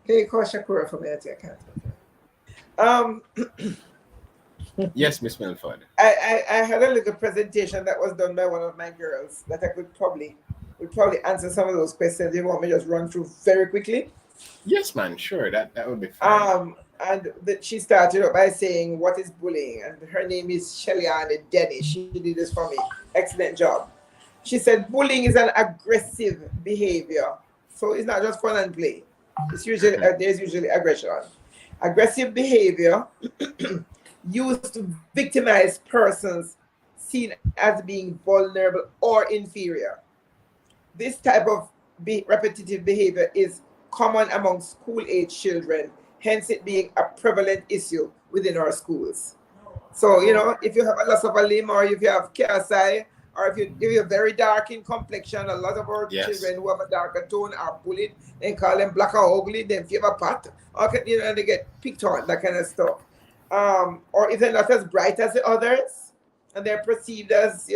[SPEAKER 5] Can you call Shakura for me? I can't. Um,
[SPEAKER 1] Yes, Miss Milford.
[SPEAKER 5] I had a little presentation that was done by one of my girls that I would probably answer some of those questions. You want me to just run through very quickly?
[SPEAKER 1] Yes, man. Sure, that would be fine.
[SPEAKER 5] And she started up by saying, "What is bullying?" And her name is Shellyanne Denny. She did this for me. Excellent job. She said, "Bullying is an aggressive behavior, so it's not just fun and play. It's usually there's usually aggression. Aggressive behavior used to victimize persons seen as being vulnerable or inferior. This type of repetitive behavior is common among school age children, hence it being a prevalent issue within our schools. So, if you have a loss of a limb, or if you have KSI, or if you're very dark in complexion, a lot of our
[SPEAKER 1] Yes.
[SPEAKER 5] children who have a darker tone are bullied. They call them black or ugly, then fever pot, and they get picked on, that kind of stuff. Or if they're not as bright as the others, and they're perceived as,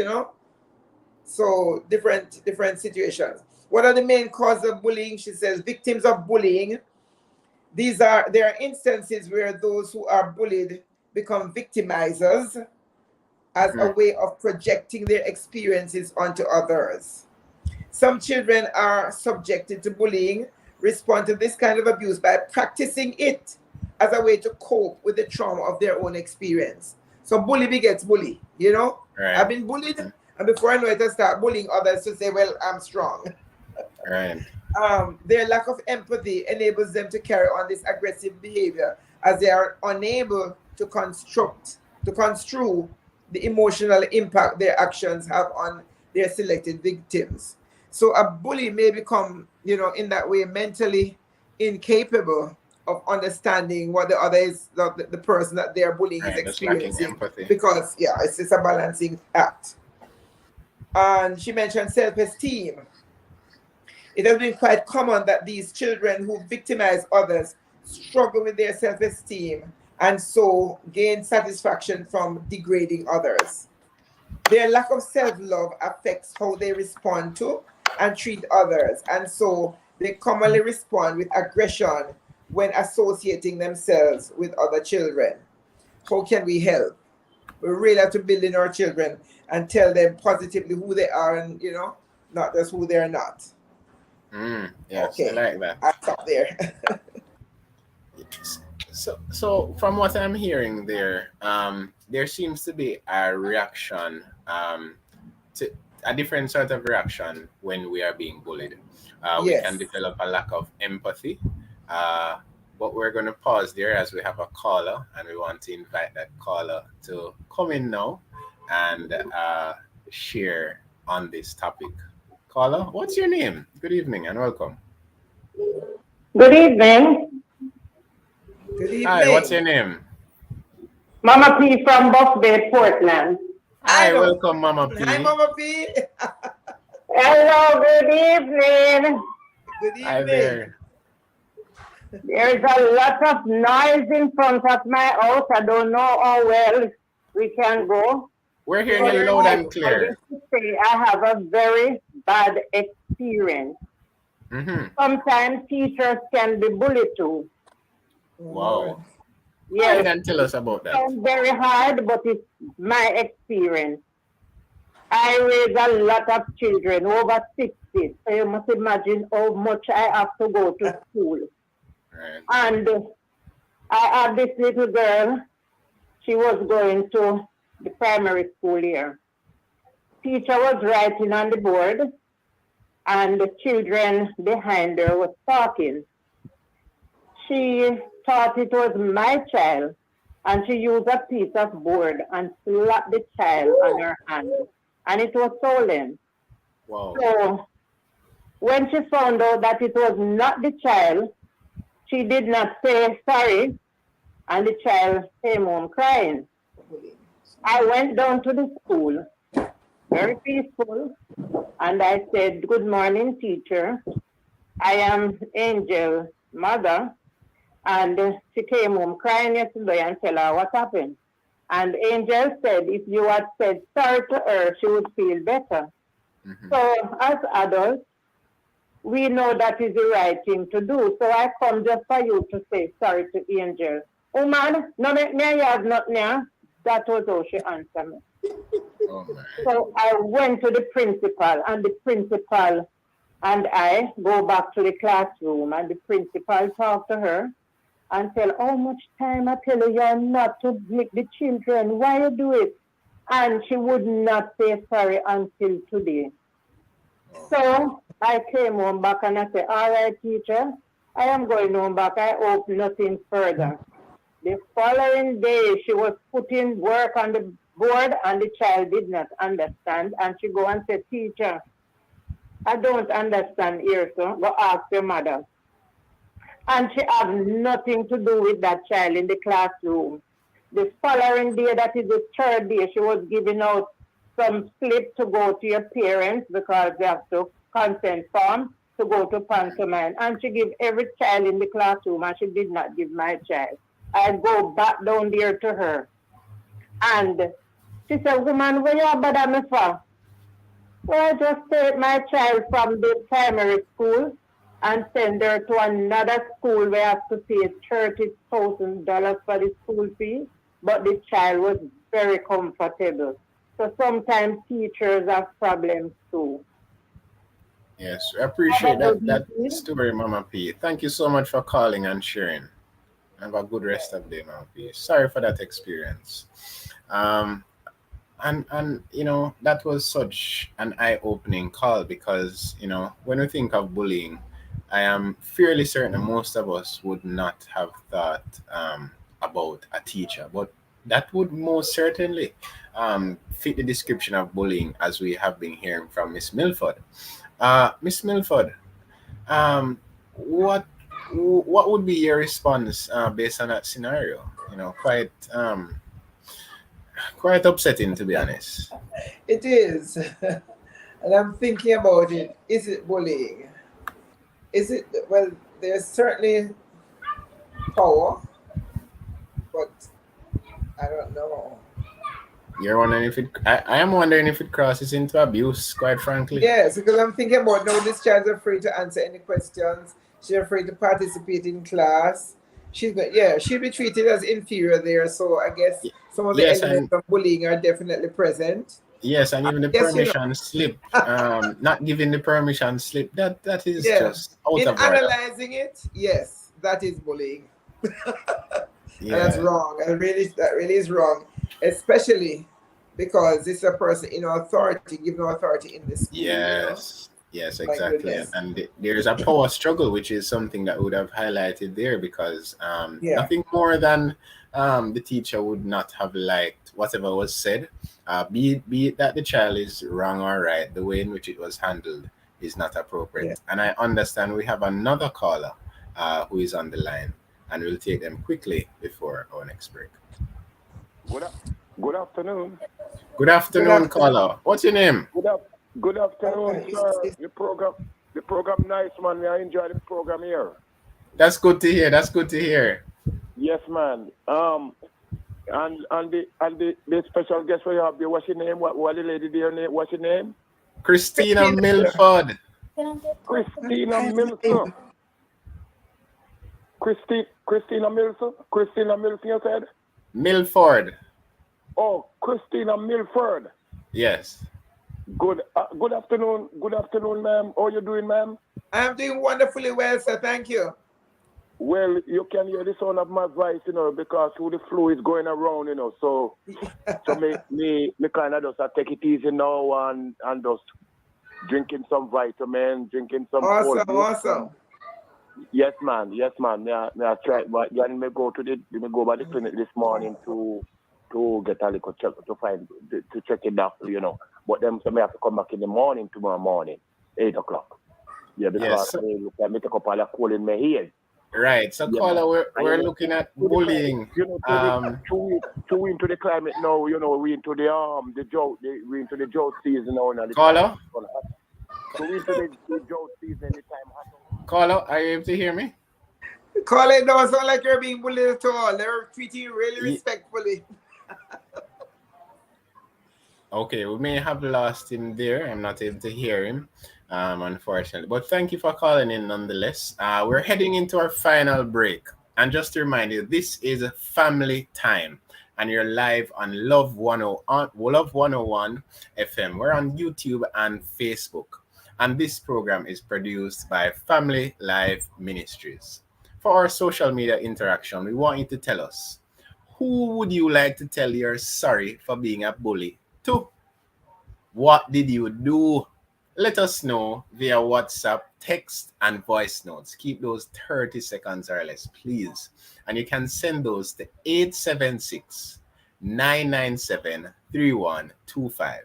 [SPEAKER 5] so different situations. What are the main causes of bullying? She says victims of bullying. There are instances where those who are bullied become victimizers as a
[SPEAKER 1] Mhm.
[SPEAKER 5] way of projecting their experiences onto others. Some children are subjected to bullying, respond to this kind of abuse by practicing it as a way to cope with the trauma of their own experience. So bully begets bully. I've
[SPEAKER 1] Right.
[SPEAKER 5] been bullied, and before I know it, I start bullying others to say, well, I'm strong.
[SPEAKER 1] Right.
[SPEAKER 5] Their lack of empathy enables them to carry on this aggressive behavior as they are unable to construe the emotional impact their actions have on their selected victims. So a bully may become, in that way, mentally incapable of understanding what the other is, the person that they're bullying is
[SPEAKER 1] Right. Just lacking
[SPEAKER 5] experiencing,
[SPEAKER 1] empathy.
[SPEAKER 5] because it's a balancing act. And she mentioned self-esteem. It has been quite common that these children who victimize others struggle with their self esteem and so gain satisfaction from degrading others. Their lack of self love affects how they respond to and treat others, and so they commonly respond with aggression when associating themselves with other children. How can we help? We really have to build in our children and tell them positively who they are, and not just who they're not.
[SPEAKER 1] Yes, I
[SPEAKER 5] Okay,
[SPEAKER 1] like that.
[SPEAKER 5] I'll stop there.
[SPEAKER 1] So from what I'm hearing there, there seems to be a reaction, to a different sort of reaction when we are being bullied. We can
[SPEAKER 5] Yes.
[SPEAKER 1] develop a lack of empathy. Uh, but we're going to pause there as we have a caller, and we want to invite that caller to come in now and share on this topic. Caller, what's your name? Good evening and welcome.
[SPEAKER 14] Good evening.
[SPEAKER 5] Good
[SPEAKER 1] Hi, what's your
[SPEAKER 5] evening.
[SPEAKER 1] name?
[SPEAKER 14] Mama P from Buff Bay, Portland.
[SPEAKER 5] I
[SPEAKER 1] Hi,
[SPEAKER 5] know.
[SPEAKER 1] welcome, Mama
[SPEAKER 5] Hi,
[SPEAKER 1] P.
[SPEAKER 5] Mama P.
[SPEAKER 14] Hello, good evening.
[SPEAKER 5] Good
[SPEAKER 1] Hi
[SPEAKER 5] evening.
[SPEAKER 1] there.
[SPEAKER 14] There's a lot of noise in front of my house. I don't know how well we can go.
[SPEAKER 1] We're
[SPEAKER 5] We're
[SPEAKER 1] hearing you
[SPEAKER 14] But
[SPEAKER 1] loud
[SPEAKER 5] hearing
[SPEAKER 14] I
[SPEAKER 1] and
[SPEAKER 5] you.
[SPEAKER 1] clear.
[SPEAKER 14] used to say I have a very bad experience.
[SPEAKER 1] Mm-hmm.
[SPEAKER 14] Sometimes teachers can be bullied too.
[SPEAKER 5] Oh, Lord.
[SPEAKER 1] Wow. Go ahead
[SPEAKER 14] Yes,
[SPEAKER 1] and tell us about that.
[SPEAKER 14] sounds very hard, but it's my experience. I raise a lot of children, over 60. So you must imagine how much I have to go to school.
[SPEAKER 1] Right.
[SPEAKER 14] And I had this little girl, she was going to the primary school here. Teacher was writing on the board, and the children behind her was talking. She thought it was my child, and she used a piece of board and slapped the child on her hand, and it was stolen.
[SPEAKER 1] Wow.
[SPEAKER 14] So when she found out that it was not the child, she did not say sorry, and the child came home crying. I went down to the school, very peaceful, and I said, "Good morning, teacher. I am Angel's mother." And she came home crying yesterday and tell her what happened. And Angel said if you had said sorry to her, she would feel better.
[SPEAKER 1] Mm-hmm.
[SPEAKER 14] So as adults, we know that is the right thing to do. So I come just for you to say sorry to Angel. Oh man, no make me have nothing here. That was how she answered me.
[SPEAKER 1] Oh my.
[SPEAKER 14] So I went to the principal, and the principal and I go back to the classroom, and the principal talked to her and tell how much time I tell you you're not to make the children, why you do it? And she would not say sorry until today. So I came home back and I said, all right, teacher, I am going home back. I hope nothing further. The following day, she was putting work on the board and the child did not understand. And she go and said, teacher, I don't understand here, so go ask your mother. And she had nothing to do with that child in the classroom. The following day, that is the third day, she was giving out some slip to go to your parents because they have to consent form to go to pantomime. And she gave every child in the classroom, and she did not give my child. I go back down there to her. And she said, woman, where you bother me for? Well, I just take my child from the primary school and send her to another school where I have to pay $30,000 for the school fee. But the child was very comfortable. So sometimes teachers have problems too.
[SPEAKER 1] Yes, I appreciate that story, Mama P. Thank you so much for calling and sharing. Have a good rest of the day, Mama P. Sorry for that experience. And that was such an eye-opening call because when we think of bullying, I am fairly certain most of us would not have thought about a teacher, but that would most certainly fit the description of bullying as we have been hearing from Miss Milford. Miss Milford, um, what would be your response based on that scenario? Quite upsetting, to be honest.
[SPEAKER 5] It is. And I'm thinking about it. Is it bullying? Is it, well, there's certainly power, but I don't know.
[SPEAKER 1] You're wondering if I am wondering if it crosses into abuse, quite frankly.
[SPEAKER 5] Yes, because I'm thinking about now this child's afraid to answer any questions. She's afraid to participate in class. She'll be treated as inferior there. So I guess some of the
[SPEAKER 1] Yes,
[SPEAKER 5] elements of bullying are definitely present.
[SPEAKER 1] Yes, and even the
[SPEAKER 5] Yes, you know.
[SPEAKER 1] permission slip, not giving the permission slip, that is
[SPEAKER 5] Yeah.
[SPEAKER 1] just out
[SPEAKER 5] In
[SPEAKER 1] of order.
[SPEAKER 5] analyzing it, yes, that is bullying. And that's
[SPEAKER 1] Yeah.
[SPEAKER 5] wrong. That really is wrong, especially because it's a person in authority, given authority in the school.
[SPEAKER 1] Yes, yes,
[SPEAKER 5] My
[SPEAKER 1] exactly. And,
[SPEAKER 5] goodness.
[SPEAKER 1] there's a power struggle, which is something that would have highlighted there because
[SPEAKER 5] Yeah.
[SPEAKER 1] nothing more than the teacher would not have liked whatever was said, be it that the child is wrong or right, the way in which it was handled is not
[SPEAKER 5] Yeah.
[SPEAKER 1] appropriate. And I understand we have another caller who is on the line, and we'll take them quickly before our next break.
[SPEAKER 15] Good afternoon.
[SPEAKER 1] Good
[SPEAKER 5] Good
[SPEAKER 1] afternoon,
[SPEAKER 5] afternoon.
[SPEAKER 1] caller. What's your name?
[SPEAKER 15] Good afternoon,
[SPEAKER 5] Okay.
[SPEAKER 15] sir. The program nice, man. I enjoy the program here.
[SPEAKER 1] That's good to hear. That's good to hear.
[SPEAKER 15] Yes, man. And the special guest we have there, what's your name? What the lady there name? What's your name?
[SPEAKER 1] Christina
[SPEAKER 5] Christina.
[SPEAKER 1] Milford.
[SPEAKER 15] Christina Milson. Christina Milson. Christina Milson, you said?
[SPEAKER 1] Milford.
[SPEAKER 15] Oh, Christina Milford.
[SPEAKER 1] Yes.
[SPEAKER 15] Good afternoon. Good afternoon, ma'am. How you doing, ma'am?
[SPEAKER 5] I'm doing wonderfully well, sir. Thank you.
[SPEAKER 15] Well, you can hear the sound of my voice, because who the flu is going around, So me kind of just take it easy now and just drinking some vitamin, drinking some cold
[SPEAKER 5] Awesome,
[SPEAKER 15] milk.
[SPEAKER 5] awesome.
[SPEAKER 15] Yes, man. Me I try, but then me go by the clinic this morning to get a little check to check it out, But then so me have to come back in the morning tomorrow morning, 8 o'clock. Yeah, because
[SPEAKER 1] Yes.
[SPEAKER 15] me take up all the cold in my head.
[SPEAKER 1] Right. So,
[SPEAKER 15] Yeah,
[SPEAKER 1] caller,
[SPEAKER 15] man.
[SPEAKER 1] we're looking at bullying.
[SPEAKER 15] Too into the climate now. We into the drought. We into the drought season now. And
[SPEAKER 1] Caller?
[SPEAKER 15] So we into the drought season. The time hot.
[SPEAKER 1] Caller, are you able to hear me?
[SPEAKER 5] Call it don't sound like you're being bullied at all. They're treating you really
[SPEAKER 1] Ye-
[SPEAKER 5] respectfully.
[SPEAKER 1] Okay, we may have lost him there. I'm not able to hear him, unfortunately. But thank you for calling in nonetheless. We're heading into our final break. And just to remind you, this is a family time. And you're live on Love 101 FM. We're on YouTube and Facebook. And this program is produced by Family Life Ministries. For our social media interaction, we want you to tell us, who would you like to tell you're sorry for being a bully to? What did you do? Let us know via WhatsApp, text, and voice notes. Keep those 30 seconds or less, please. And you can send those to 876-997-3125.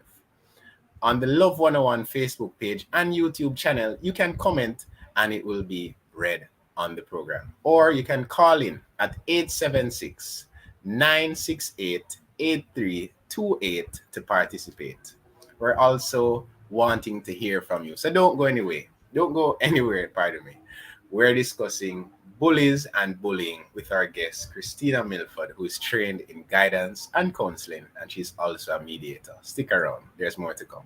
[SPEAKER 1] On the Love 101 Facebook page and YouTube channel, you can comment and it will be read on the program. Or you can call in at 876-968-8328 to participate. We're also wanting to hear from you. So don't go anywhere. Don't go anywhere, pardon me. We're discussing bullies and bullying with our guest, Christina Milford, who is trained in guidance and counseling, and she's also a mediator. Stick around. There's more to come.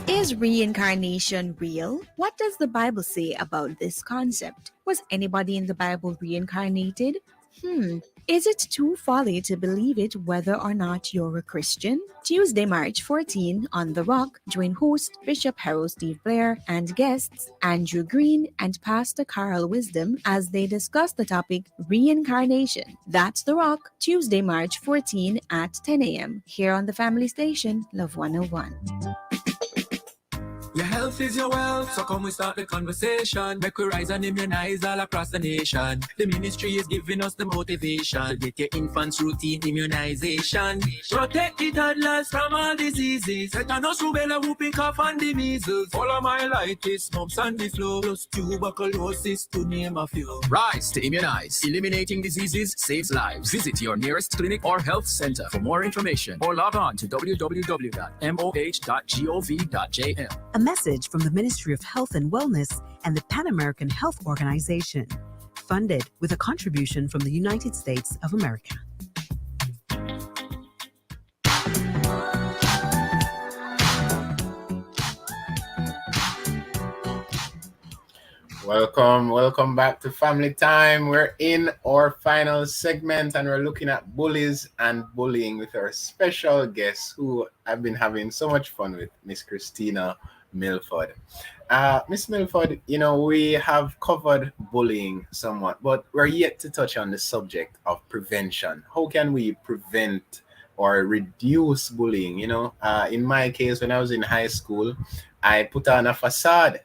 [SPEAKER 2] Is reincarnation real? What does the Bible say about this concept? Was anybody in the Bible reincarnated? Is it too folly to believe it whether or not you're a Christian? Tuesday, March 14 on The Rock, join host Bishop Harold Steve Blair and guests Andrew Green and Pastor Carl Wisdom as they discuss the topic reincarnation. That's The Rock, Tuesday, March 14 at 10 a.m. here on the family station, Love 101.
[SPEAKER 4] Your health is your wealth, so come we start the conversation. Make we rise and immunize all across the nation. The ministry is giving us the motivation to get your infants routine immunization. Protect the toddlers from all diseases. Tetanus, rubella, whooping cough and the measles. Polymyelitis, mumps and the flu, plus tuberculosis to name a few.
[SPEAKER 9] Rise to immunize. Eliminating diseases saves lives. Visit your nearest clinic or health center for more information or log on to www.moh.gov.jm.
[SPEAKER 10] A message from the Ministry of Health and Wellness and the Pan American Health Organization, funded with a contribution from the United States of America.
[SPEAKER 1] Welcome back to Family Time. We're in our final segment and we're looking at bullies and bullying with our special guest who I've been having so much fun with, Miss Christina Milford. Miss Milford, we have covered bullying somewhat, but we're yet to touch on the subject of prevention. How can we prevent or reduce bullying? In my case, when I was in high school, I put on a facade,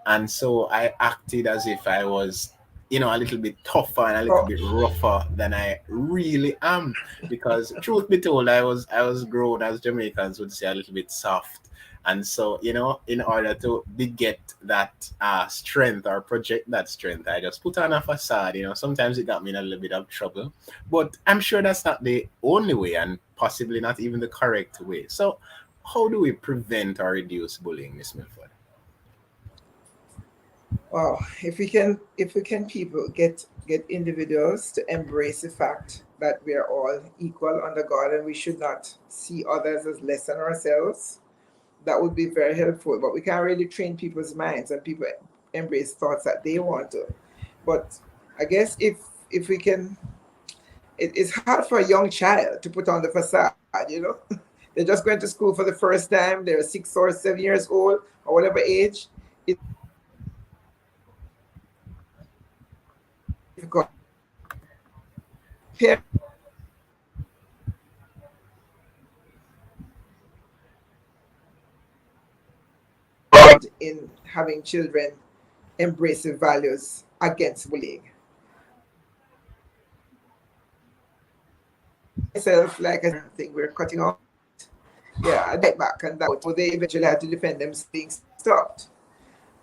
[SPEAKER 1] and so I acted as if I was, a little bit tougher and a little bit rougher than I really am. Because truth be told, I was grown, as Jamaicans would say, a little bit soft. And so, in order to beget that strength or project that strength, I just put on a facade. Sometimes it got me in a little bit of trouble, but I'm sure that's not the only way, and possibly not even the correct way. So, how do we prevent or reduce bullying, Miss Milford?
[SPEAKER 5] Wow, if we can people get individuals to embrace the fact that we are all equal under God and we should not see others as less than ourselves, that would be very helpful. But we can't really train people's minds and people embrace thoughts that they want to. But I guess if we can, it's hard for a young child to put on the facade. They're just going to school for the first time. They're 6 or 7 years old or whatever age. It's difficult. In having children embrace the values against bullying. Myself, like I think we're cutting off. Yeah, I get back and that would they eventually had to defend them being stopped.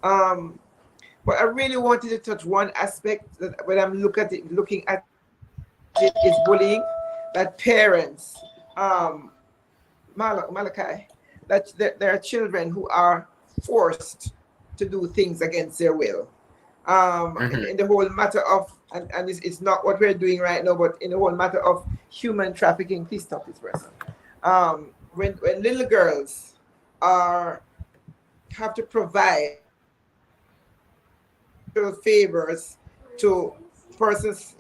[SPEAKER 5] But I really wanted to touch one aspect that when I'm looking at it is bullying, that parents, Malachi, that there are children who are forced to do things against their will. In the whole matter of, and it's not what we're doing right now, but in the whole matter of human trafficking, please stop this person. When little girls have to provide favors to persons,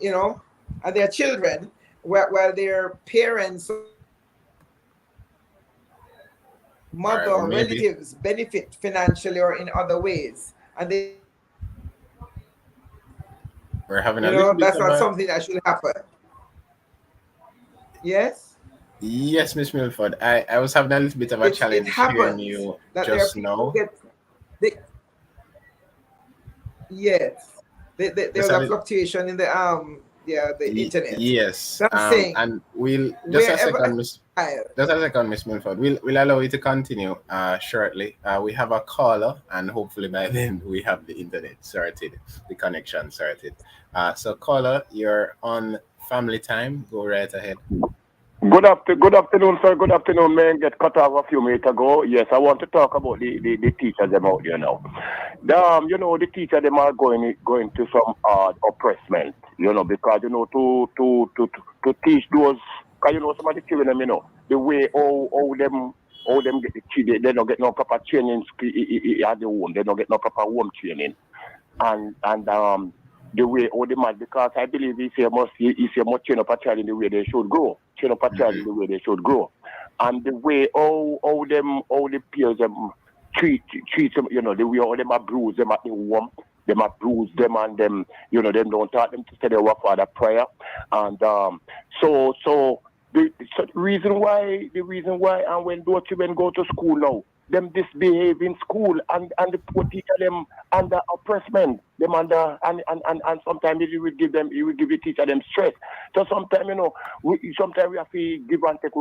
[SPEAKER 5] and their children, while their parents, mother, or relatives benefit financially or in other ways, and
[SPEAKER 1] we're having a little bit
[SPEAKER 5] that's
[SPEAKER 1] of
[SPEAKER 5] not something that should happen. Yes.
[SPEAKER 1] Yes, Miss Milford. I was having a little bit of a challenge hearing you just now.
[SPEAKER 5] Yes. There's a fluctuation in the internet.
[SPEAKER 1] Yes.
[SPEAKER 5] So I'm saying,
[SPEAKER 1] and we'll just a second, Miss Milford. We'll allow you to continue shortly. We have a caller, and hopefully by then we have the internet sorted, the connection sorted. So caller, you're on Family Time. Go right ahead.
[SPEAKER 15] Good afternoon, sir. Good afternoon, man. Get cut off a few minutes ago. Yes, I want to talk about the teachers them out there now. The teachers them are going to some oppressment, because to teach those, because some of the children them, the way how them get the children, they don't get no proper training at the home. They don't get no proper home training, and the way all the man, because I believe he must train up a child in the way they should grow. Train up a child in the way they should grow. And the way all the peers them treat them, the way all them abuse them at the home, them abuse them and them, them don't taught them to say their father prayer. And so the reason why and when those children go to school now, them misbehave in school and the poor teacher them under oppressment, them under and sometimes he will give the teacher them stress. So sometimes sometimes we have to give and take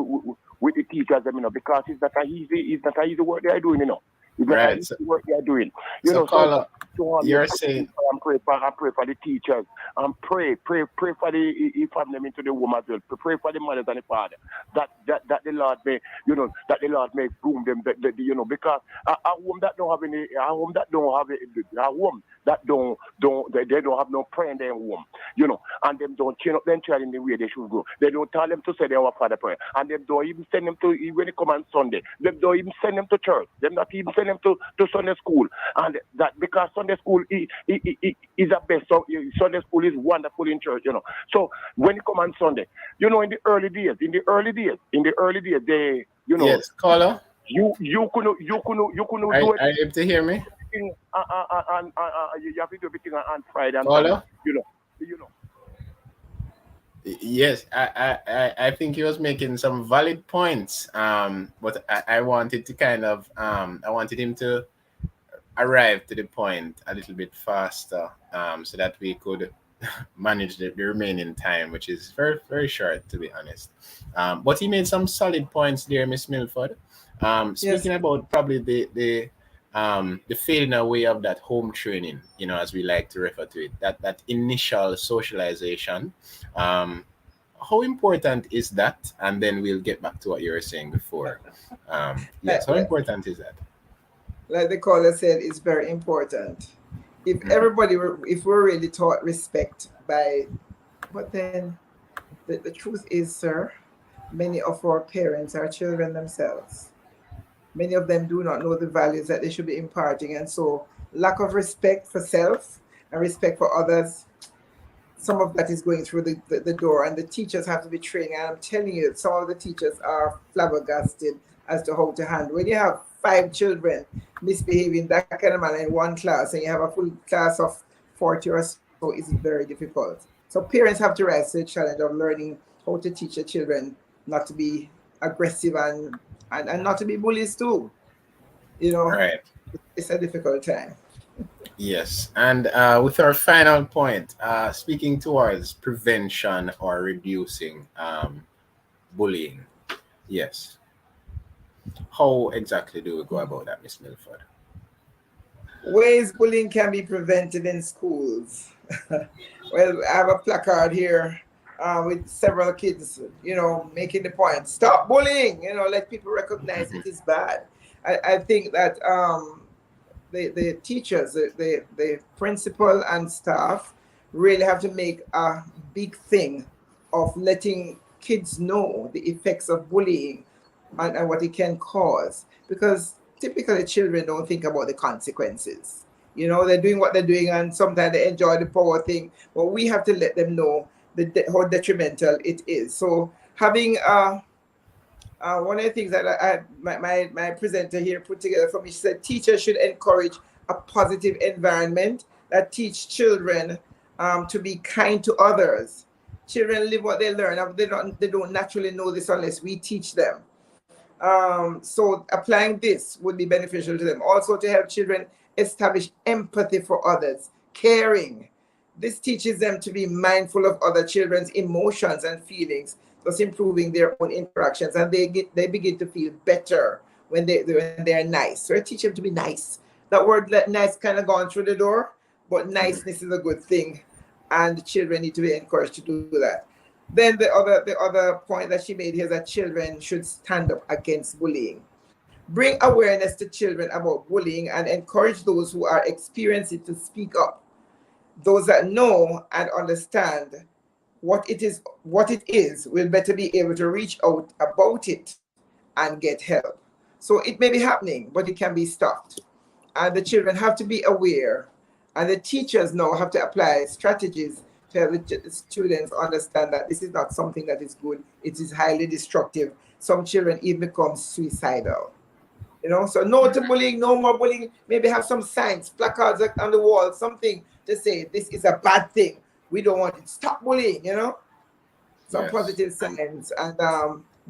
[SPEAKER 15] with the teachers them, because it's not an easy work they are doing, It's not an easy work they are doing.
[SPEAKER 1] You're saying
[SPEAKER 15] and pray for the teachers and pray for the family into the home as well. Pray for the mothers and the father that the Lord may that the Lord may groom them because a home that don't have they don't have no prayer in their home, and them don't train up them child in the way they should go. They don't tell them to say our father prayer, and them don't even send them to when they come on Sunday. Them don't even send them to church. Them not even send send them to Sunday school, and that because Sunday school is the best. So Sunday school is wonderful in church, So when you come on Sunday, in the early days, they,
[SPEAKER 1] Yes, caller.
[SPEAKER 15] you couldn't
[SPEAKER 1] Are
[SPEAKER 15] do
[SPEAKER 1] you able to hear me?
[SPEAKER 15] everything, you have to do everything on Friday and Sunday,
[SPEAKER 1] Caller?
[SPEAKER 15] you know.
[SPEAKER 1] Yes, I think he was making some valid points. But I wanted to kind of I wanted him to arrive to the point a little bit faster, so that we could manage the remaining time, which is very, very short, to be honest. But he made some solid points there, Miss Milford.
[SPEAKER 5] Yes.
[SPEAKER 1] Speaking about probably the fading away of that home training, as we like to refer to it, that initial socialization. How important is that? And then we'll get back to what you were saying before. Yes,
[SPEAKER 5] Like,
[SPEAKER 1] how
[SPEAKER 5] like,
[SPEAKER 1] important is that?
[SPEAKER 5] like the caller said, it's very important. If if we're really taught respect but then the truth is, sir, many of our parents are children themselves. Many of them do not know the values that they should be imparting. And so, lack of respect for self and respect for others, some of that is going through the door. And the teachers have to be trained. And I'm telling you, some of the teachers are flabbergasted as to how to handle. When you have 5 children misbehaving that kind of manner in one class, and you have a full class of 40 or so, it's very difficult. So parents have to rise to the challenge of learning how to teach the children not to be aggressive and not to be bullies too.
[SPEAKER 1] Right.
[SPEAKER 5] It's a difficult time.
[SPEAKER 1] Yes, and with our final point, speaking towards prevention or reducing bullying. Yes. How exactly do we go about that, Miss Milford?
[SPEAKER 5] Ways bullying can be prevented in schools. Well, I have a placard here with several kids, making the point, stop bullying, let people recognize it is bad. I think that the teachers, the principal and staff really have to make a big thing of letting kids know the effects of bullying and what it can cause. Because typically children don't think about the consequences. They're doing what they're doing, and sometimes they enjoy the power thing. But we have to let them know how detrimental it is. So having one of the things that my presenter here put together for me, she said teachers should encourage a positive environment that teach children to be kind to others. Children live what they learn. They don't naturally know this unless we teach them. So applying this would be beneficial to them. Also to help children establish empathy for others, caring. This teaches them to be mindful of other children's emotions and feelings, thus improving their own interactions, and they begin to feel better when they're nice. So I teach them to be nice. That word nice kind of gone through the door, but niceness is a good thing, and children need to be encouraged to do that. Then the other point that she made here is that children should stand up against bullying. Bring awareness to children about bullying and encourage those who are experiencing it to speak up. Those that know and understand what it is will better be able to reach out about it and get help. So it may be happening, but it can be stopped. And the children have to be aware, and the teachers now have to apply strategies to help the students understand that this is not something that is good. It is highly destructive. Some children even become suicidal. So no to bullying, no more bullying. Maybe have some signs, placards on the wall, something to say this is a bad thing. We don't want it. Stop bullying, some positive signs, and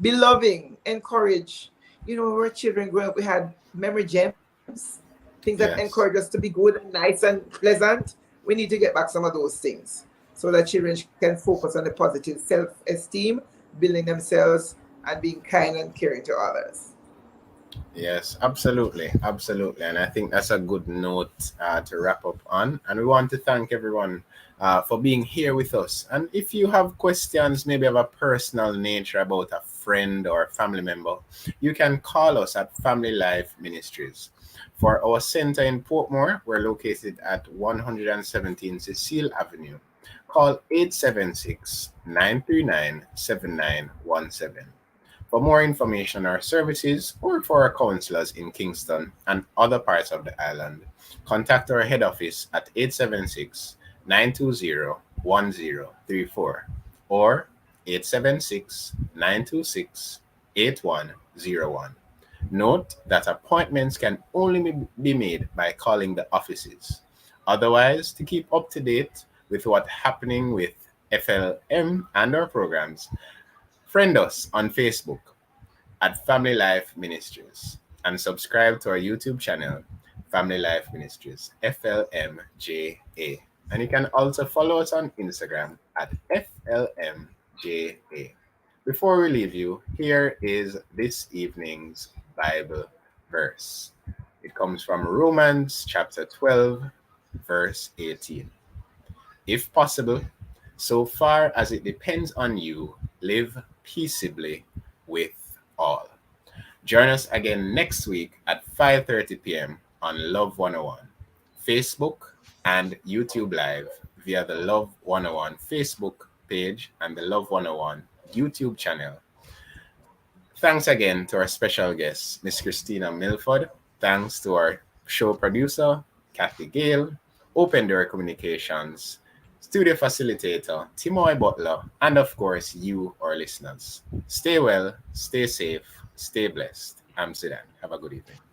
[SPEAKER 5] be loving, encourage. We're children growing up, we had memory gems, things that encourage us to be good and nice and pleasant. We need to get back some of those things so that children can focus on the positive self-esteem, building themselves, and being kind and caring to others.
[SPEAKER 1] Yes, absolutely. Absolutely. And I think that's a good note to wrap up on. And we want to thank everyone for being here with us. And if you have questions, maybe of a personal nature about a friend or a family member, you can call us at Family Life Ministries. For our center in Portmore, we're located at 117 Cecile Avenue. Call 876-939-7917. For more information on our services or for our counselors in Kingston and other parts of the island, contact our head office at 876-920-1034 or 876-926-8101. Note that appointments can only be made by calling the offices. Otherwise, to keep up to date with what's happening with FLM and our programs, friend us on Facebook at Family Life Ministries and subscribe to our YouTube channel, Family Life Ministries, FLMJA. And you can also follow us on Instagram at FLMJA. Before we leave you, here is this evening's Bible verse. It comes from Romans chapter 12, verse 18. If possible, so far as it depends on you, live peaceably with all. Join us again next week at 5:30 p.m. on Love 101, Facebook and YouTube Live via the Love 101 Facebook page and the Love 101 YouTube channel. Thanks again to our special guest, Miss Christina Milford. Thanks to our show producer, Kathy Gale, Open Door Communications, studio facilitator, Timoy Butler, and of course, you, our listeners. Stay well, stay safe, stay blessed. I'm Sidan. Have a good evening.